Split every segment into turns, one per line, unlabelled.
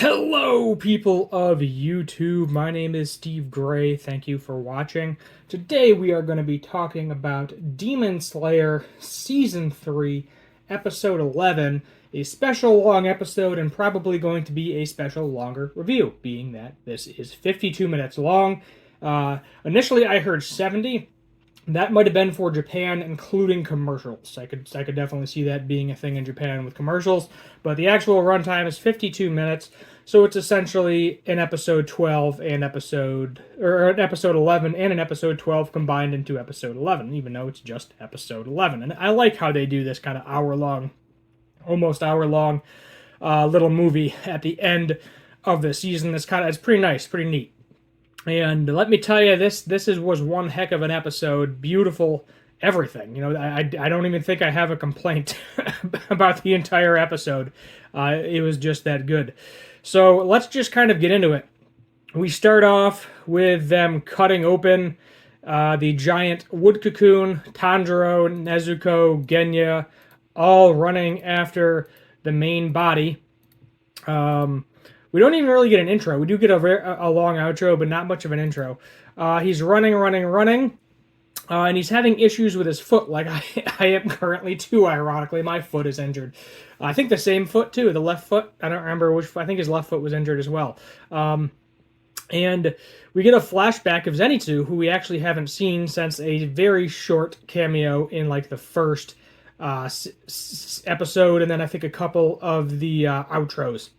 Hello, people of YouTube. My name is Steve Gray. Thank you for watching. Today we are going to be talking about Demon Slayer Season 3, Episode 11, a special long episode and probably going to be a special longer review, being that this is 52 minutes long. Initially I heard 70. That might have been for Japan, including commercials. I could definitely see that being a thing in Japan with commercials. But the actual runtime is 52 minutes, so it's essentially an episode 12 and an episode 11 and an episode 12 combined into episode 11, even though it's just episode 11. And I like how they do this kind of almost hour long little movie at the end of the season. It's pretty nice, pretty neat. And let me tell you, this was one heck of an episode. Beautiful, everything. I don't even think I have a complaint about the entire episode. It was just that good. So let's just kind of get into it. We start off with them cutting open the giant wood cocoon, Tanjiro, Nezuko, Genya, all running after the main body. We don't even really get an intro. We do get a long outro, but not much of an intro. He's running, and he's having issues with his foot, like I am currently too, ironically. My foot is injured. I think the same foot, too, the left foot. I don't remember which. I think his left foot was injured as well. And we get a flashback of Zenitsu, who we actually haven't seen since a very short cameo in, like, the first episode, and then I think a couple of the outros.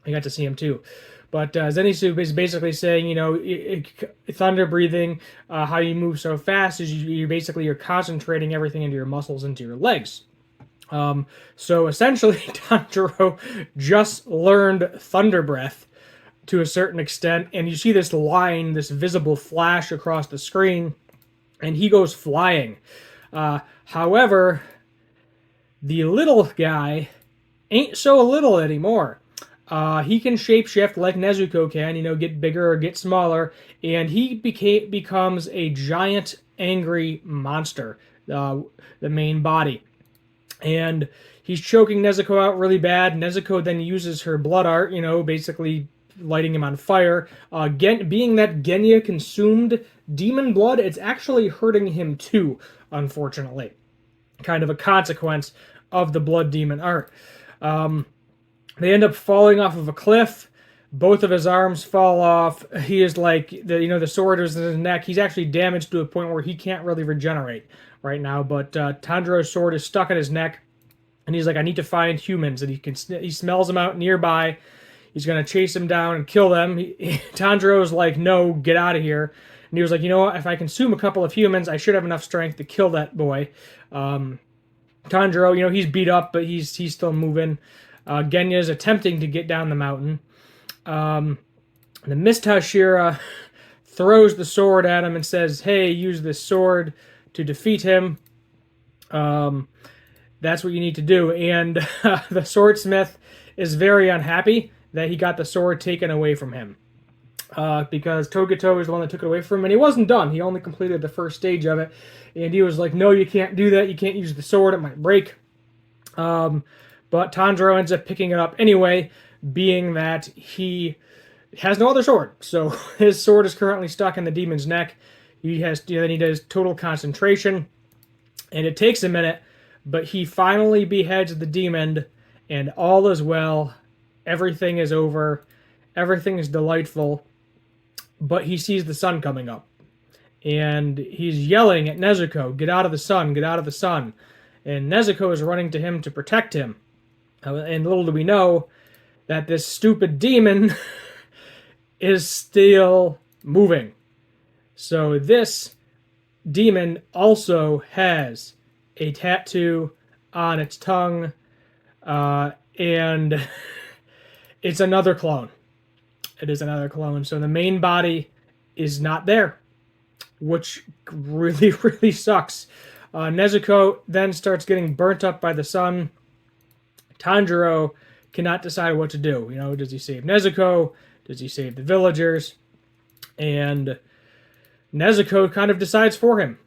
I got to see him too. But Zenitsu is basically saying, thunder breathing, how you move so fast is you're concentrating everything into your muscles, into your legs. So essentially, Tanjiro just learned thunder breath to a certain extent, and you see this line, this visible flash across the screen, and he goes flying. However, the little guy ain't so little anymore. He can shapeshift like Nezuko can, get bigger or get smaller, and he becomes a giant angry monster, the main body. And he's choking Nezuko out really bad. Nezuko then uses her blood art, basically lighting him on fire. Being that Genya consumed demon blood, it's actually hurting him too, unfortunately. Kind of a consequence of the blood demon art. They end up falling off of a cliff. Both of his arms fall off. He is like, the sword is in his neck. He's actually damaged to a point where he can't really regenerate right now. But Tanjiro's sword is stuck in his neck. And he's like, I need to find humans. And he smells them out nearby. He's going to chase them down and kill them. Tanjiro's like, no, get out of here. And he was like, you know what? If I consume a couple of humans, I should have enough strength to kill that boy. Tanjiro, he's beat up, but he's still moving. Genya's attempting to get down the mountain. The Mist Hashira throws the sword at him and says, hey, use this sword to defeat him. That's what you need to do. And the swordsmith is very unhappy that he got the sword taken away from him. Because Togeto is the one that took it away from him, and he wasn't done. He only completed the first stage of it. And he was like, no, you can't do that. You can't use the sword. It might break. But Tanjiro ends up picking it up anyway, being that he has no other sword. So his sword is currently stuck in the demon's neck. Then he does total concentration, and it takes a minute, but he finally beheads the demon, and all is well. Everything is over. Everything is delightful. But he sees the sun coming up, and he's yelling at Nezuko, get out of the sun, get out of the sun. And Nezuko is running to him to protect him. And little do we know that this stupid demon is still moving. So this demon also has a tattoo on its tongue, and it's another clone. It is another clone. So the main body is not there, which really, really sucks. Nezuko then starts getting burnt up by the sun. Tanjiro cannot decide what to do. Does he save Nezuko? Does he save the villagers? And Nezuko kind of decides for him.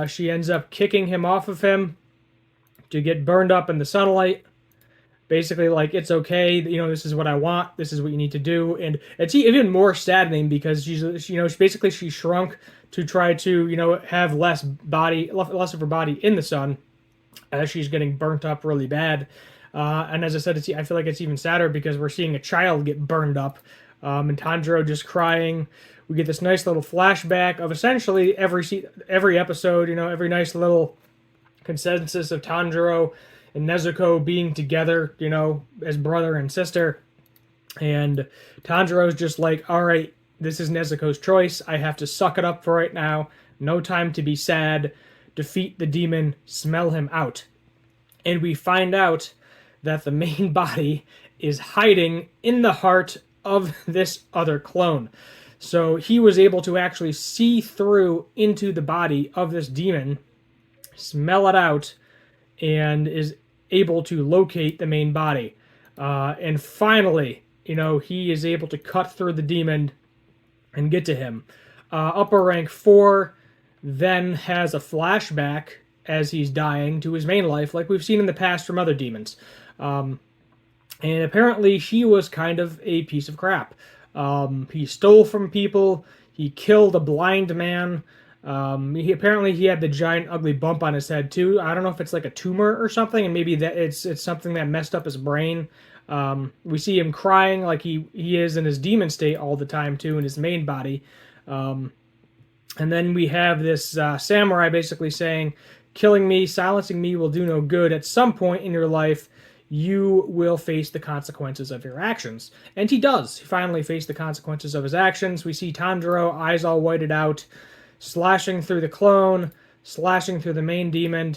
She ends up kicking him off of him to get burned up in the sunlight. basically like, it's okay, you know, this is what I want, this is what you need to do. And it's even more saddening because she's, you know, she shrunk to try to, you know, have less of her body in the sun, as she's getting burnt up really bad. And as I said, I feel like it's even sadder because we're seeing a child get burned up, and Tanjiro just crying. We get this nice little flashback of essentially every episode, you know, every nice little consensus of Tanjiro and Nezuko being together, you know, as brother and sister. And Tanjiro's just like, all right, this is Nezuko's choice. I have to suck it up for right now. No time to be sad. Defeat the demon, smell him out. And we find out that the main body is hiding in the heart of this other clone. So he was able to actually see through into the body of this demon, smell it out, and is able to locate the main body. And finally, you know, he is able to cut through the demon and get to him. Upper rank 4 then has a flashback as he's dying to his main life, like we've seen in the past from other demons. And apparently he was kind of a piece of crap. He stole from people. He killed a blind man. He had the giant ugly bump on his head too. I don't know if it's like a tumor or something, and maybe that it's something that messed up his brain. We see him crying like he is in his demon state all the time too in his main body. And then we have this samurai basically saying, killing me, silencing me will do no good. At some point in your life, you will face the consequences of your actions. And he does. He finally faced the consequences of his actions. We see Tanjiro, eyes all whited out, slashing through the clone, slashing through the main demon,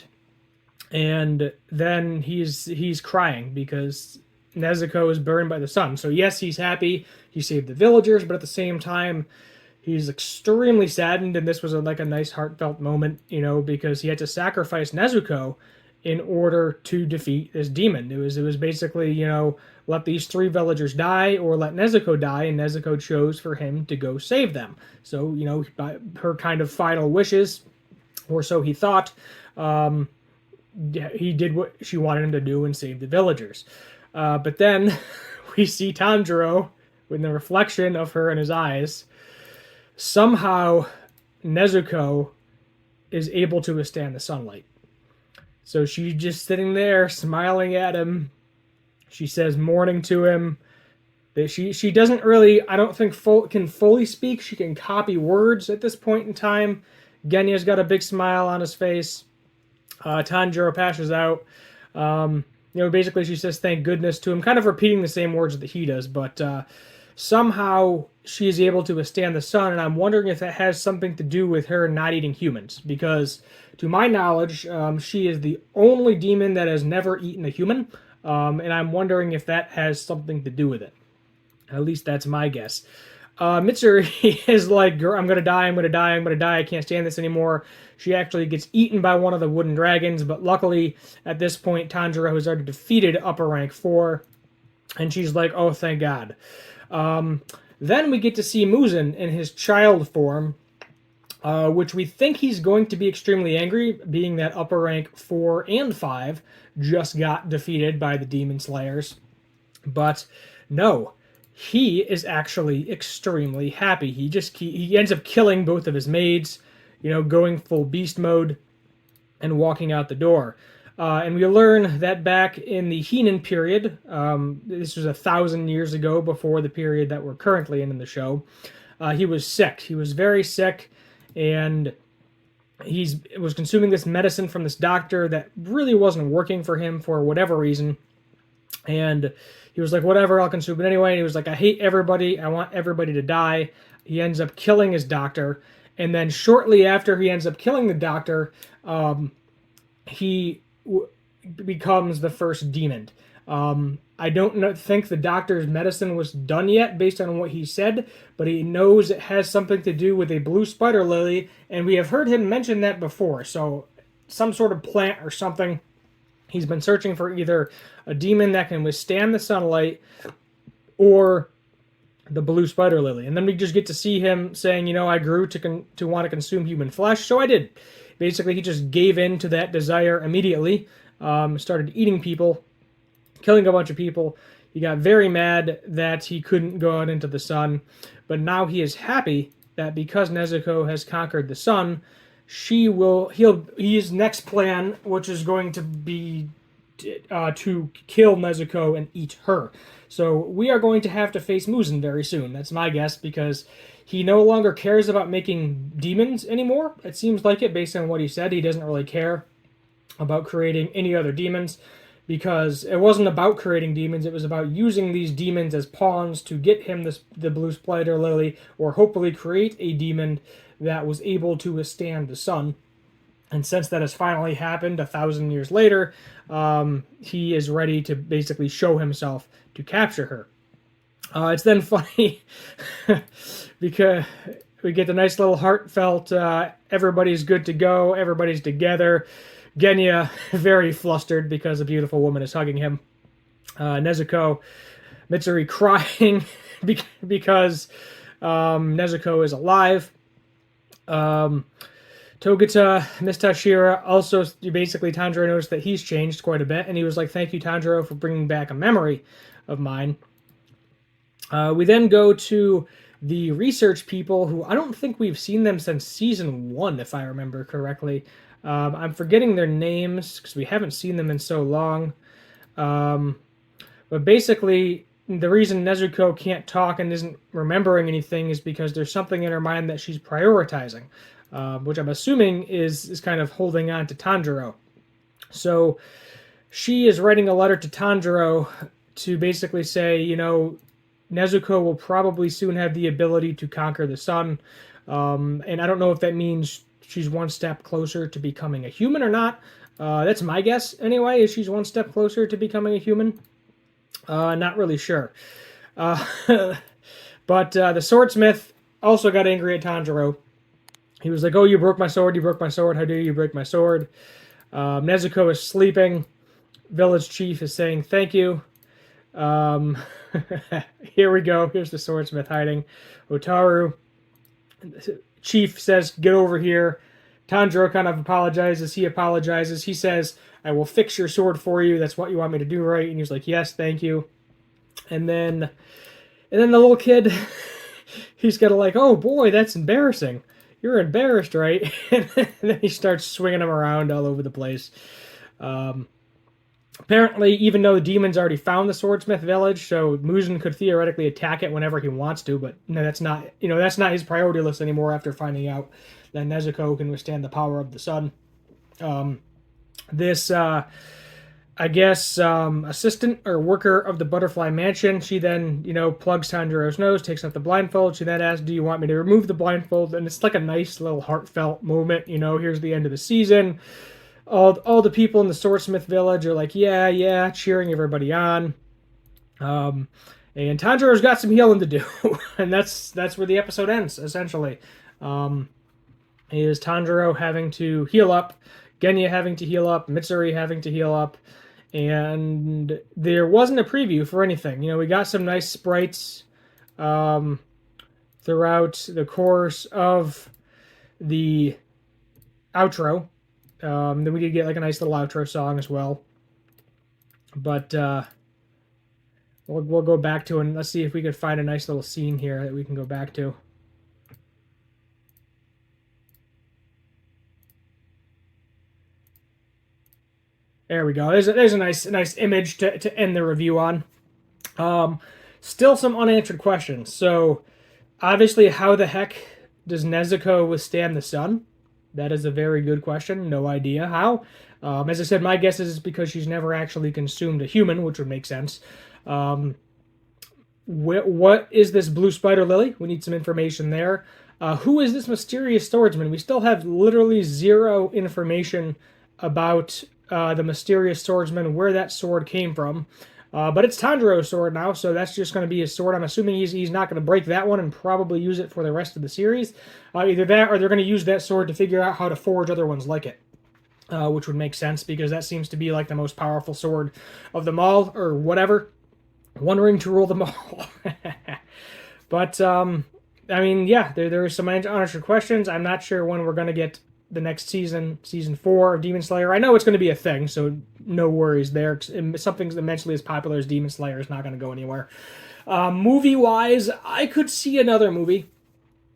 and then he's crying because Nezuko is burned by the sun. So yes, he's happy. He saved the villagers, but at the same time, he's extremely saddened, and this was like a nice heartfelt moment, you know, because he had to sacrifice Nezuko in order to defeat this demon. It was basically, you know, let these 3 villagers die or let Nezuko die, and Nezuko chose for him to go save them. So, you know, by her kind of final wishes, or so he thought, he did what she wanted him to do and save the villagers. But then we see Tanjiro with the reflection of her in his eyes. Somehow, Nezuko is able to withstand the sunlight. So she's just sitting there, smiling at him. She says morning to him. She doesn't really, I don't think, can fully speak. She can copy words at this point in time. Genya's got a big smile on his face. Tanjiro passes out. You know, basically she says thank goodness to him, kind of repeating the same words that he does, but somehow she is able to withstand the sun, and I'm wondering if that has something to do with her not eating humans, because to my knowledge, she is the only demon that has never eaten a human, and I'm wondering if that has something to do with it. At least that's my guess. Mitsuri is like, I'm gonna die, I'm gonna die, I'm gonna die, I can't stand this anymore. She actually gets eaten by one of the wooden dragons, but luckily, at this point, Tanjiro has already defeated upper rank 4, and she's like, oh, thank God. Then we get to see Muzan in his child form, which we think he's going to be extremely angry, being that upper rank 4 and 5 just got defeated by the Demon Slayers. But no, he is actually extremely happy. He ends up killing both of his maids, you know, going full beast mode and walking out the door. And we learn that back in the Heenan period, this was 1,000 years ago before the period that we're currently in the show, he was sick. He was very sick, and he was consuming this medicine from this doctor that really wasn't working for him for whatever reason. And he was like, whatever, I'll consume it anyway. And he was like, I hate everybody. I want everybody to die. He ends up killing his doctor. And then shortly after he ends up killing the doctor, he becomes the first demon. I don't think the doctor's medicine was done yet based on what he said, but he knows it has something to do with a blue spider lily, and we have heard him mention that before. So some sort of plant or something. He's been searching for either a demon that can withstand the sunlight or the blue spider lily. And then we just get to see him saying, you know, I grew to want to consume human flesh, so I did. Basically, he just gave in to that desire immediately, started eating people, killing a bunch of people. He got very mad that he couldn't go out into the sun, but now he is happy that because Nezuko has conquered the sun, his next plan, which is going to be to kill Nezuko and eat her. So we are going to have to face Muzan very soon. That's my guess, because he no longer cares about making demons anymore. It seems like it, based on what he said. He doesn't really care about creating any other demons, because it wasn't about creating demons. It was about using these demons as pawns to get him the Blue Spider Lily, or hopefully create a demon that was able to withstand the sun. And since that has finally happened 1,000 years later, he is ready to basically show himself to capture her. It's then funny because we get the nice little heartfelt, everybody's good to go, everybody's together. Genya very flustered because a beautiful woman is hugging him. Nezuko, Mitsuri crying because Nezuko is alive. Togata, Mr. Shira, also basically Tanjiro noticed that he's changed quite a bit, and he was like, "Thank you, Tanjiro, for bringing back a memory of mine." We then go to the research people, who I don't think we've seen them since season 1, if I remember correctly. I'm forgetting their names because we haven't seen them in so long. But basically, the reason Nezuko can't talk and isn't remembering anything is because there's something in her mind that she's prioritizing, which I'm assuming is kind of holding on to Tanjiro. So she is writing a letter to Tanjiro to basically say, Nezuko will probably soon have the ability to conquer the sun. And I don't know if that means she's one step closer to becoming a human or not. That's my guess, anyway, is she's one step closer to becoming a human. Not really sure. But the swordsmith also got angry at Tanjiro. He was like, "Oh, you broke my sword, you broke my sword, how dare you break my sword?" Nezuko is sleeping. Village chief is saying thank you. Here we go. Here's the swordsmith hiding. Otaru. Chief says, "Get over here." Tanjiro kind of apologizes. He apologizes. He says, "I will fix your sword for you. That's what you want me to do, right?" And he's like, "Yes, thank you." And then the little kid, he's got to like, "Oh boy, that's embarrassing. You're embarrassed, right?" And then he starts swinging him around all over the place. Apparently, even though the demons already found the Swordsmith Village, so Muzan could theoretically attack it whenever he wants to, but no, that's not his priority list anymore after finding out that Nezuko can withstand the power of the sun. This assistant or worker of the Butterfly Mansion, she then, plugs Tanjiro's nose, takes off the blindfold. She then asks, "Do you want me to remove the blindfold?" And it's like a nice little heartfelt moment. Here's the end of the season. All the people in the Swordsmith Village are like, yeah, cheering everybody on. And Tanjiro's got some healing to do. And that's where the episode ends, essentially. Is Tanjiro having to heal up, Genya having to heal up, Mitsuri having to heal up, and there wasn't a preview for anything. We got some nice sprites throughout the course of the outro. Then we did get like a nice little outro song as well. But we'll go back to, and let's see if we can find a nice little scene here that we can go back to. There we go. There's a nice image to end the review on. Still some unanswered questions. So, obviously, how the heck does Nezuko withstand the sun? That is a very good question. No idea how. As I said, my guess is because she's never actually consumed a human, which would make sense. What is this Blue Spider Lily? We need some information there. Who is this mysterious swordsman? We still have literally zero information about the mysterious swordsman, where that sword came from. But it's Tanjiro's sword now, so that's just going to be his sword. I'm assuming he's not going to break that one and probably use it for the rest of the series. Either that, or they're going to use that sword to figure out how to forge other ones like it. Which would make sense, because that seems to be like the most powerful sword of them all, or whatever. One ring to rule them all. But, there are some unanswered questions. I'm not sure when we're going to get the next season 4 of Demon Slayer. I know it's going to be a thing, so no worries there. Something immensely as popular as Demon Slayer is not going to go anywhere. Movie-wise, I could see another movie.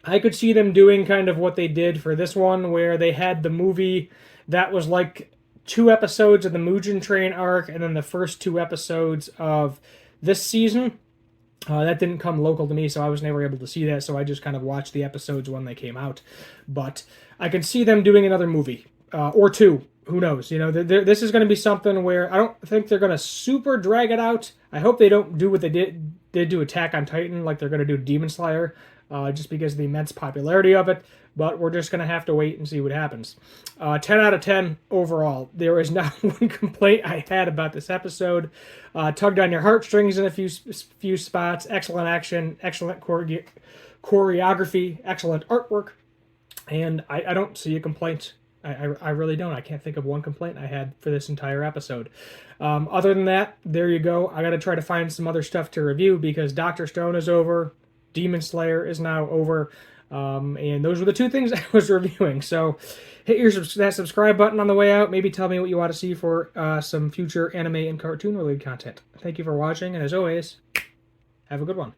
I could see them doing kind of what they did for this one, where they had the movie that was like 2 episodes of the Mugen Train arc, and then the first 2 episodes of this season. That didn't come local to me, so I was never able to see that, so I just kind of watched the episodes when they came out. But I can see them doing another movie, or 2. Who knows? You know, this is going to be something where I don't think they're going to super drag it out. I hope they don't do what they did do Attack on Titan, like they're going to do Demon Slayer, just because of the immense popularity of it. But we're just going to have to wait and see what happens. 10 out of 10 overall. There is not one complaint I had about this episode. Tugged on your heartstrings in a few spots. Excellent action, excellent choreography, excellent artwork. And I don't see a complaint. I really don't. I can't think of one complaint I had for this entire episode. Other than that, there you go. I got to try to find some other stuff to review because Dr. Stone is over. Demon Slayer is now over. And those were the 2 things I was reviewing. So hit that subscribe button on the way out. Maybe tell me what you want to see for some future anime and cartoon related content. Thank you for watching. And as always, have a good one.